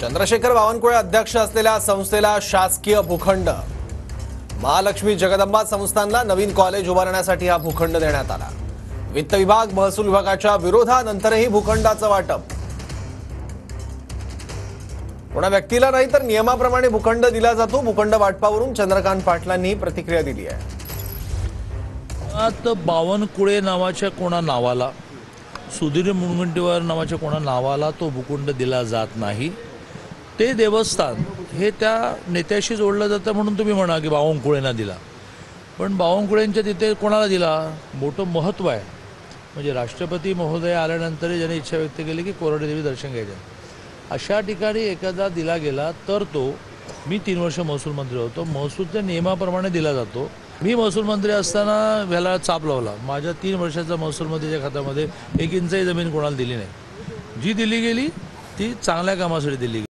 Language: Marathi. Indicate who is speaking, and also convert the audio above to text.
Speaker 1: चंद्रशेखर बावनकुळे अध्यक्ष असलेल्या संस्थेला शासकीय भूखंड। महालक्ष्मी जगदंबा संस्थानला नवीन कॉलेज उभारण्यासाठी हा भूखंड देण्यात आला। वित्त विभाग महसूल विभागाच्या विरोधानंतरही भूखंडाचं वाटप। कोणा व्यक्तीला नाही तर नियमाप्रमाणे भूखंड दिला जातो। भूखंड वाटपावरून चंद्रकांत पाटलांनी प्रतिक्रिया दिली आहे।
Speaker 2: आता बावनकुळे नावाच्या कोणा नावाला, सुधीर मुनगंटीवार नावाच्या कोणा नावाला तो भूखंड दिला जात नाही। ते देवस्थान हे त्या नेत्याशी जोडलं जातं म्हणून तुम्ही म्हणा की बावनकुळेंना दिला, पण बावनकुळेंच्या तिथे कोणाला दिला मोठं महत्त्व आहे। म्हणजे राष्ट्रपती महोदय आल्यानंतर ज्यांनी इच्छा व्यक्त केली की कोरडे देवी दर्शन घ्यायचं, अशा ठिकाणी एखादा दिला गेला तर तो, मी 3 वर्ष महसूल मंत्री होतो, महसूलच्या नियमाप्रमाणे दिला जातो। मी महसूल मंत्री असताना ह्याला चाप लावला। माझ्या 3 वर्षाच्या महसूल मंत्रीच्या खात्यामध्ये 1 इंचही जमीन कोणाला दिली नाही। जी दिली गेली ती चांगल्या कामासाठी दिली।